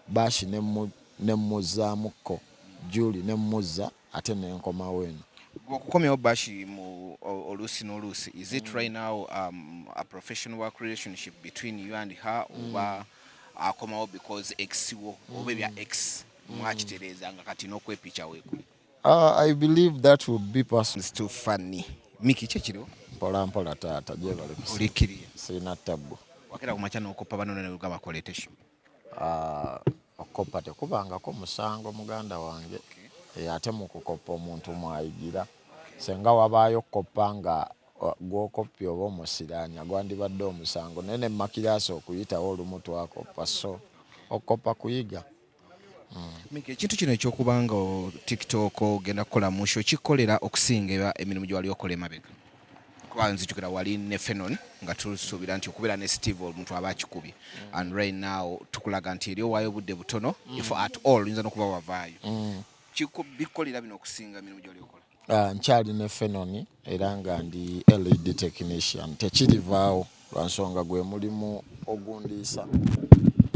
Bashi ne muzzamuko Julie ne muzza ate ne nkoma weno. Okukomyawo Bashi mu oluusi n'oluusi, is it right now a professional work relationship between you and her oba akomawo because exiwo oba ebya ex mwakitereeza nga kati n'okwepicha weeko? I believe that would be personal. It's 2Funny. Mikey kyekiriwo? Mpola taata gyebale kusa. Olikiriye? Sina tabu. Wakera kumakya n'okoppa bano ne lugaba koleete show. Okoppa tekubangako musango muganda wange. Ate mu kukoppa omuntu mwayigira. Senga wabaayo okoppa nga gw'okoppye oba omusiraanya gwandibadde omusango naye ne makiraasi okuyitawo olumu twakoppa so okoppa kuyiga. Mikey, ekintu kino ekyokubanga TikTok ogenda kukola mu show kikolera okusinga emirimu gye wali okola emabega? Kuba nzijukira wali ne Fenon nga tusuubira nti okubeera ne Steve omuntu aba akikubye and right now tukulaga nti eri owaayo obudde butono if at all oyinza n'okuba wavaayo. Bikolera bino okusinga emirimu gye wali okola? Nkyali ne Fenon era nga ndi LED technician tekirivaawo lwansonga gwe mulimu ogundiisa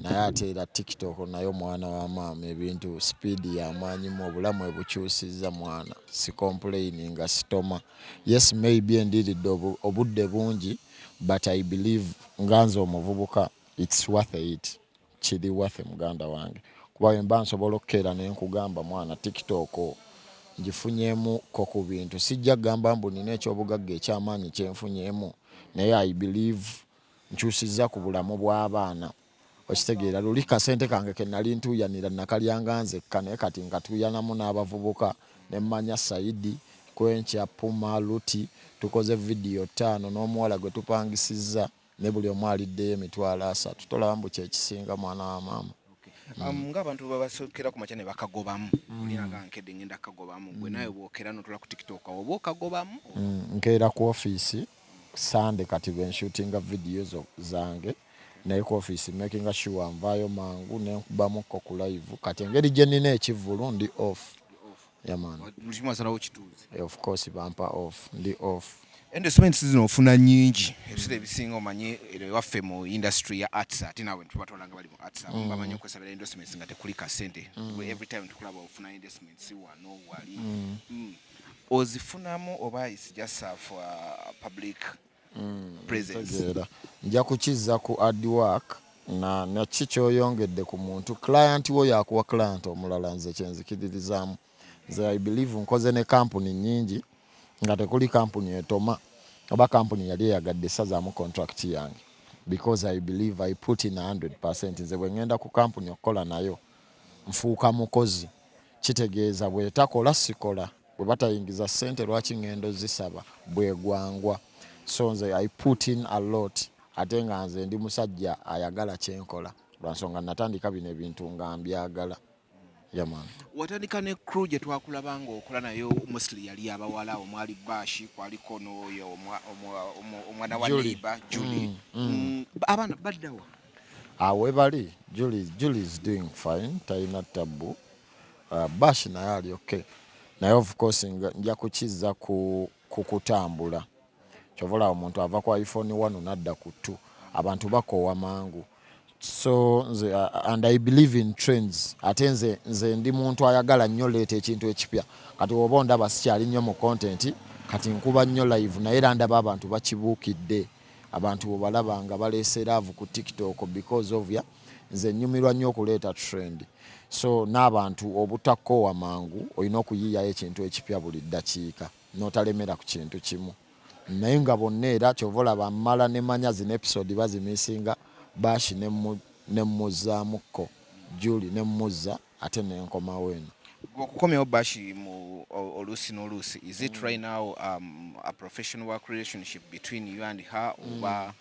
naye ate era TikTok nayo mwana wa maama ebintu speed y'amaanyi mu obulamu ebukyusizza mwana si complaining sitoma. Yes maybe ndiridde obudde bungi but I believe nganze omuvubuka it's worth it. Kiri worth muganda wange kuba wemba nsobola okukeera ne nkugamba mwana TikTok ngifunyeemu ko ku bintu sijja gamba mbu nina ekyobugagga ekyamaanyi kyenfunyeemu naye I believe nkyusizza ku bulamu bw'abaana. Okitegeera luli kasente kange ke nali ntuuyanira nakalya nzekka naye kati nkatuuyanamu n'abavubuka ne mmanya Saidi Kwenkya Puma Luti tukoze video 5 n'omuwala gwe tupangisizza ne buli omu aliddeyo emitwalo 3 tolaba mbu kyekisinga mwana wa maama. Ng'abantu babasokera ku makya ne bakagobamu olinaga nkedde ngenda kagobamu gwe nawe bwokera n'otula ku TikTok oba okagobamu? Nkeera ku ofiisi Sunday kati bwe nshootinga videos zange naye ku office making sure nvaayo mangu ne nkubamukko ku live kati engeri gye nnina ekivulu ndi off. Yeah man. Of course bampa off ndi off. Endorsements zino ofuna nnyingi ebisera ebisinga omanyi ewaffe mu industry ya arts ate nawe tuba tolanga bali mu arts bamanyi okwesabira endorsements nga tekuli kasente every time tukulaba ofuna endorsements wano wali ozifunamu oba is just for public presence? Nja kukizza ku hard work na kikyoyongedde ku muntu client wo yakuwa client omulala nze kyenzikiririzaamu nze I believe nkoze ne company nyingi nga tekuli company etoma oba company yali eyagadde essazaamu contract yange because I believe I put in 100%. Nze bwe ngenda ku company okukola nayo nfuuka mukozi kitegeeza bwe takola sikola bwe batayingiza ssente lwaki ngendo zisaba bwe gwangwa. So nze I put in a lot ate nga nze ndi musajja ayagala kyenkola lwansonga natandika bino ebintu nga mbyagala. Yeah man. Watandika ne crew gye twakulabanga okola nayo mostly yali abawala omwali Bashi kwaliko n'oyo omwana wa neighbor Julie. Abaana baddawa? We bali Julie is doing fine talina tabu. Bashi naye ali okay naye of course nja kukizza ku kutambula. Chovola omuntu ava ku iPhone 1 nadda ku 2 abantu bakoowa mangu. So and I believe in trends. Ate nze ndi muntu ayagala nnyo leeta ekintu ekipya kati oba ndaba sikyali nnyo mu content kati nkuba nnyo live naye era ndaba abantu bakibuukidde abantu obalaba nga baleese love ku TikTok because of ya nze nnyumirwa nnyo okuleeta trend. So n'abantu obutakoowa mangu olina okuyiiyayo ekintu ekipya buli ddakiika n'otalemera ku kintu kimu. Naye nga bonna era kyovola bammala ne manya zino episode bazimisinga Bashi ne muzzaamuko Julie ne muzza ate ne nkoma weno. Okukomyawo Bashi mu oluusi n'oluusi, is it right now a professional work relationship between you and her oba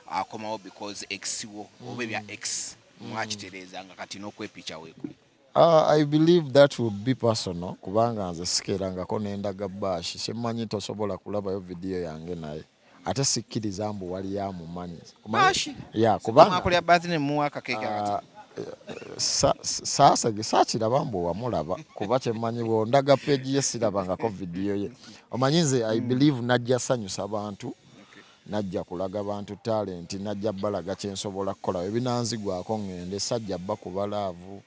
akomawo because exiwo oba ebya ex mwakitereeza nga kati n'okwepicha weeko? I believe that would be personal kubanga nze sikeerangako nendaga Bashi semmanyi tosobola kulabayo video yange naye ate sikkiriza mbu wali yamumanyi Bashi kubanga akolera birthday muwaka keke akati saakiraba mbu wamulaba kuba kyemmanyi bwondaga page ye sirabangako video ye omanyi nze I believe najja sanyusa bantu najja kulaga bantu talent najja balaga kyensobola kukola ebinanzigwako ngende sajja bba kuba laavu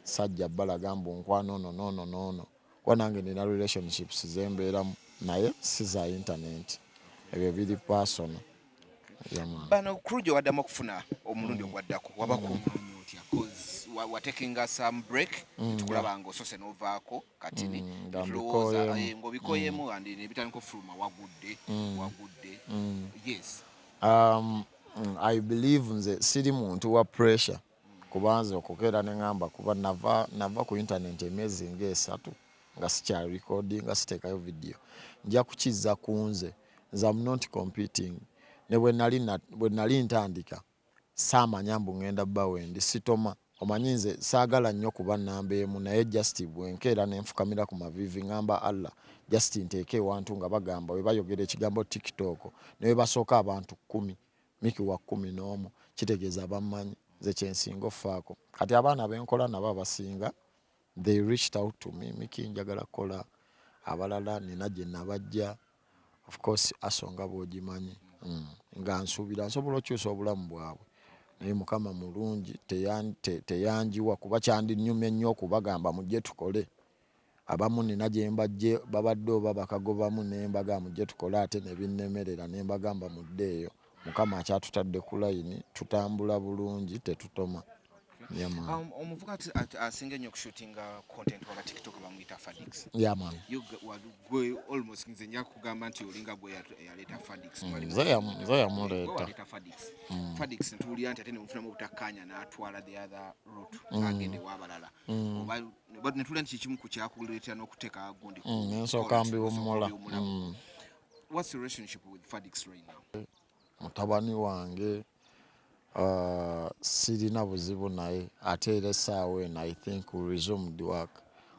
sajja balaga mbu nkwano no kwa nange nina relationships zembeeramu naye si za internet ebyo biri personal. Bano krujo waddamu okufuna omulundi ogwaddako wabakuŋŋaanya otya cause watekinga some break tukulaba ng'osose n'ovaako kati tulowooza ng'obikoyemu andi nebitandika ofuluma wagudde yes. I believe nze siri muntu wa pressure kubanza okukeera ne ngamba kuba nava ku internet emyezi ng'esatu nga sikya recording nga siteekayo video nja kukiza ku nze I'm not competing ne bwe nali ntandika saamanya mbu ngenda bba wendi sitoma omanyi nze saagala nnyo kuba nnamba emu naye just bwenkeera ne nfukamira ku mavivi ngamba Allah just nteeke ewantu nga bagamba we bayogera ekigambo TikTok ne we basooka abantu 10 Miki wa 11 kitegeeza bammanyi nze kyensinga offaako kati abaana benkola nabo abasinga they reached out to me Miki njagala kukola abalala nina gye nabajja of course asonga bw'ogimanyi nga nsuubira nsobola okyusa obulamu bwabwe naye mukama mulungi teyanjiwa kuba kyandinyumye nnyo okubagamba mujje tukole abamu nina gye mbajje babadde oba bakagobamu ne mbaga mujje tukole ate ne binnemerera ne mbagamba muddeeyo mukama akyatutadde ku layini tutambula bulungi tetutoma. Omuvuga asinga nnyo okushootinga content waba TikTok bamuyita Fadix. Yeah man. Gwe almost nze nja kugamba nti olinga gwe yaleeta Fadix. Nze yamuleeta. Fadix ntuwulira nti ate ne mufunamu obutakkaanya n'atwala the other route agende w'abalala. Oba ne tuwulira nti kimu ku kyakuleetera n'okuteeka gundi ku nsooka mbiwummula. What's your relationship with Fadix right now? Mutabani wange sirina buzibu naye ate era essaawa eno I think we resumed work.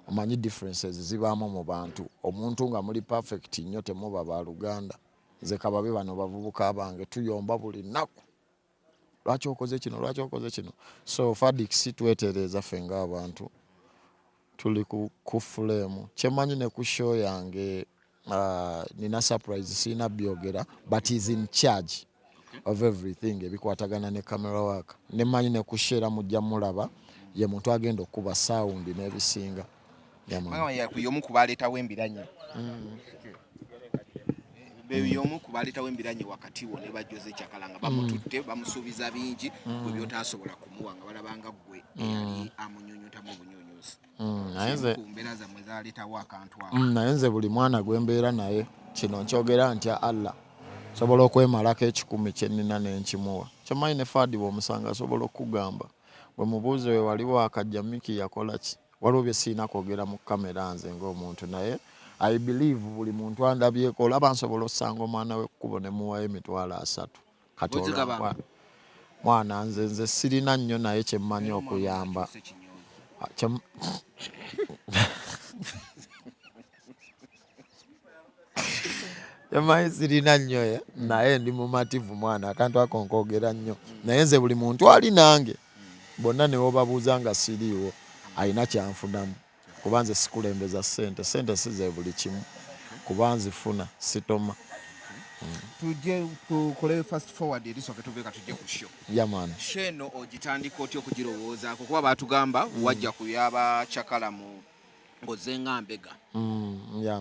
Omanyi differences zibaamu mu bantu omuntu nga muli perfect nnyo temuba baluganda nze kababe bano bavubuka bange tuyomba buli nnaku lwaki okoze kino so Fadix twetereeza ffe ng'abantu tuli ku flame kyemanyi ne ku show yange nina surprise sina byogera but is in charge of everything ebikwatagana ne camera work nemanyi ne kushera mujja mulaba ye muntu agenda okuba sound n'ebisinga yomu kubaleetawo embiranye yomu kubaleetawo embiranye wakati wo ne bajjoze kyakalanga bamututte bamusuubiza bingi gwe byotasobola kumuwa nga balabanga gwe eyali amunyonyotamu obunyonyozi mbeera zammwe zaleetawo akantu ako naye nze buli mwana gwe mbeera naye kino nkyogera ntya Allah sobola okwemalako 10 kyenina n'enkimuwa kyemanyi ne Fadi bw'omusanga asobola okugamba bwe mubuuze we waliwo akajja Miki yakola ki waliwo bye siina kwogera mu kamera nze ng'omuntu naye I believe buli muntu andabyeko olaba nsobola osanga omwana we kkubo ne muwayo $30,000 kati mwana nze sirina nnyo naye kyemmanyi okuyamba Yamayi sirina nnyo naye ndi mumativu mwana akantu ako nkogera nnyo naye nze buli muntu ali nange bonna ne obabuuza nga siriiwo alina kyanfunamu kuba nze sikulembeza ssente size buli kimu kuba nzifuna sitoma. Tujje tukole fast forward erisooke tubeeka tujje ku show. Yeah man. Sheno ogitandika otya okugirowoozaako kuba baatugamba wajja kuyaba Kyakala mu ngozenga mbega.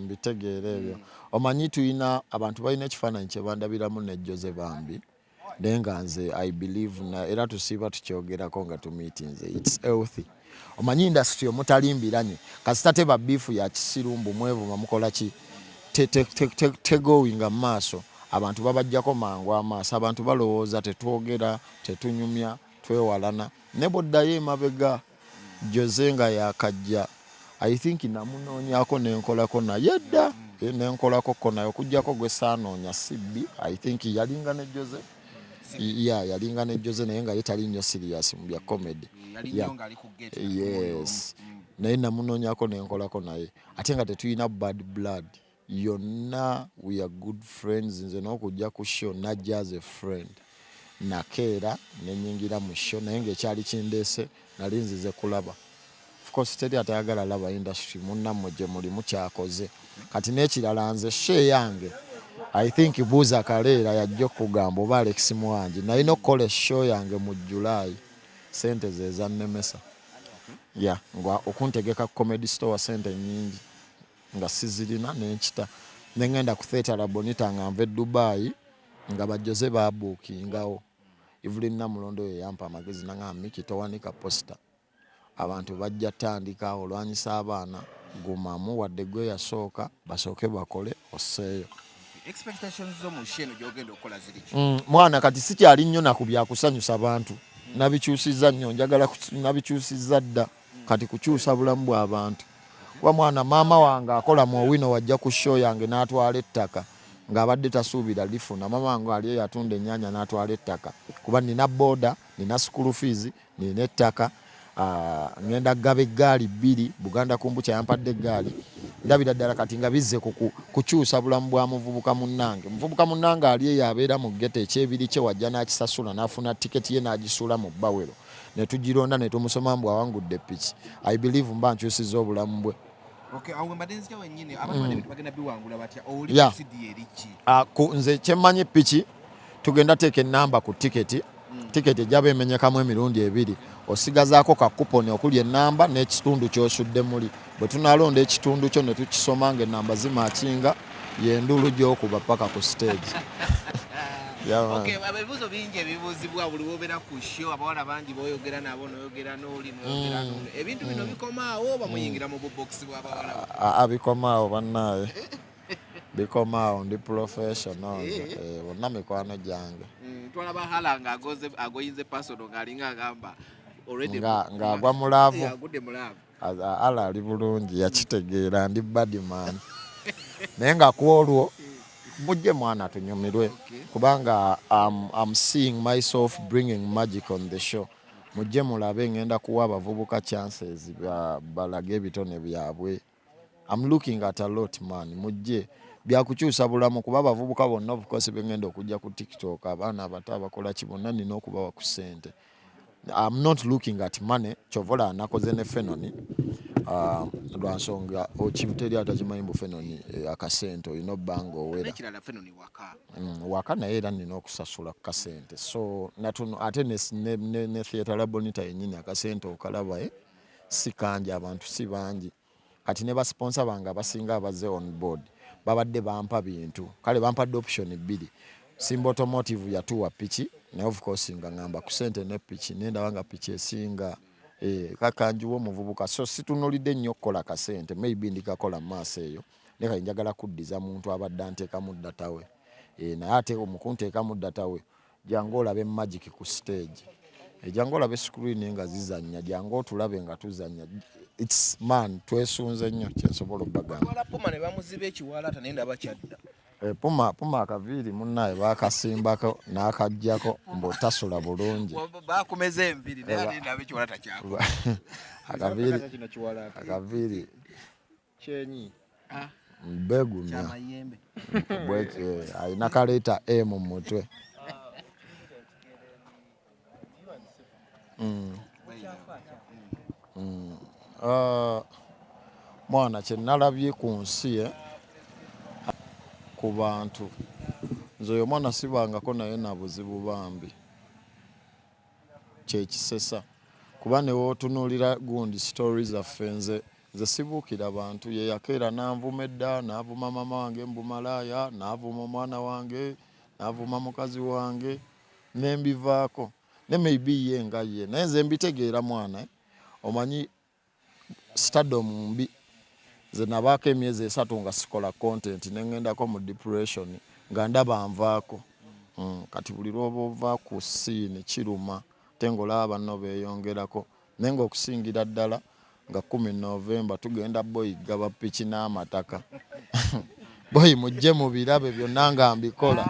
Mbitegeera ebyo omanyi tuyina abantu balina ekifaananyi kye bandabiramu ne Jose Bambi naye nga nze I believe era tusiiba tukyogerako nga tumiitinze it's healthy. Omanyi industry omutali mbiranye kasita teba biifu ya kisirumbu mwevuma mukola ki tegowinga mu maaso abantu babajjako mangu amaaso abantu balowooza tetwogera tetunyumya twewalana ne boddayo emabega Jose nga yakajja I think namunoonyako nenkolako naye dda nenkolako naye okujjako gwe saanoonya sibbi I think yalinga ne Jose yalinga ne Jose naye nga ye tali nnyo serious mu bya comedy yes naye namunoonyako nenkolako naye ate nga tetuyina bad blood yonna we are good friends nze n'okujja ku show najja as a friend nakeera nenyingira mu show naye ng'ekyali kindeese nali nzize kulaba of course teri atayagala laba industry munnammwe gye mulimu kyakoze kati n'ekirala nze show yange I think buuza kaleera yajja okugamba oba Alex Mwangi nalina okukola show yange mu July sente ze zannemesa nga okuntegeka comedy store sente nyingi nga sizirina nenkita nengenda ku theatre la Bonita nga nve Dubai nga bajoze babuukingawo Evelyn Namulondo yampa amagezi nanga Mikey towanika poster abantu bajja tandika olwanyisa abaana gumamu wadde gwe yasooka basooke bakole osseeyo. Expectations zo mu sheno gyogenda okukola ziri ki? Mwana kati sikyali nnyo naku byakusanyusa bantu nabikyusizza nnyo njagala nabikyusizza dda kati kukyusa bulamu bw'abantu. Wa mwana maama wange akola mu Owino wajja ku show yange n'atwala ettaka ng'abadde tasuubira lifuna. Maama wange aliyo yatunda ennyaanya n'atwala ettaka kuba nina boda nina school fees nina ettaka. Ngenda gaba eggaali 2 Buganda Kumbucha yampadde eggaali ndabira ddala kati nga bizze kukyusa bulamu bwa muvubuka munnange. Muvubuka munnange ali eyo abeera mu gete ekyebiri kye wajja n'akisasula n'afuna tiketi ye n'agisuula mu Bawero ne tugironda ne tumusoma mbu awangudde ppiki. I believe mba nkyusizza obulamu bwe. Okay, awo mbadenzi wennyini abantu bane bagenda biwangula batya oli CD eriki? Nze kyemmanyi ppiki tugenda teeka ennamba ku tiketi. Tiketi ejjaba emenyekamu emirundi 2 osigazaako ka kuponi okuli ennamba n'ekitundu ky'osudde muli. Bwe tunalonda ekitundu kyo ne tukisoma ng'ennamba zimakinga y'endulu gy'okuba paka ku stage. Okay, ebibuuzo bingi ebibuuzibwa buli wobeera ku show abawala bangi boyogera nabo noyogera n'oli noyogera n'oli ebintu bino bikomaawo oba muyingira mu box bw'abawala? Bikomaawo bannaaye bikomaawo ndi professional bonna mikwano gyange. Twalaba hala nga agoyinze pasono ng'alinga agamba ng'agwa mulaavu agudde mulaavu ala ali bulungi yakitegeera ndi badman naye nga ku olwo mujje mwana tunyumirwe kubanga I'm seeing myself bringing magic on the show. Mujje mulabe ngenda kuwa abavubuka chances balage ebitone byabwe. I'm looking at a lot man. Mujje byakukyusa bulamu kuba abavubuka bonna of course bengenda okujja ku TikTok abaana abato abakola kibonna nina okubawa ku ssente. I'm not looking at money. Chovola nakoze ne Fenoni lwansonga okibuteri atakimanyi bu Fenoni akasente olina bango owera ekirala Fenoni waka naye era nina okusasula ku kasente so natuno ate ne theatre la Bonita yennyini akasente okalaba si kangi abantu si bangi kati ne basponsor bange abasinga abaze on board babadde bampa bintu kale bampadde option 2 Simba Automotive yatuwa piki na of course nga ngamba ku sente ne piki nenda wanga piki esinga kakanjuwo muvubuka so situnulidde nnyo okukola kasente maybe ndikakola maaso eyo neka njagala kuddiza muntu abadde anteeka mu data we naye ate omukunteeka mu data we jangu olabe magic ku stage jangu olabe screen nga zizannya jangu otulabe nga tuzannya it's man twesunze nnyo kyensobola obbagamba wala puma ne bamuziba ekiwala ata nenda bakyadda puma akaviiri munnaye bakasimbako n'akajjako mbotasula bulungi bakumeza enviri naye nenda abekiwala takyako akaviiri kyenyi mbegumya bweke alina kaleeta mu mutwe mwana kyenalabye ku nsi ku bantu nze oyo mwana sibangako naye na buzibu bambi kyekisesa kuba ne wootunuulira gundi stories zaffe nze sibuukira bantu ye yakeera n'anvuma edda n'avuma mama wange mbumalaaya n'avuma omwana wange n'avuma mukazi wange nembivaako ne maybe ye nga ye naye nze mbitegeera mwana omanyi stardom mbi nze nabaako emyezi 3 nga sikola content nengendako mu depression nga ndaba nvaako kati buli lwoba ova ku scene kiruma tengolaba banno beeyongerako naye nga okusingira ddala nga 10 November tugenda boy gaba piki n'amataka boy mujje mu birabe byonna nga mbikola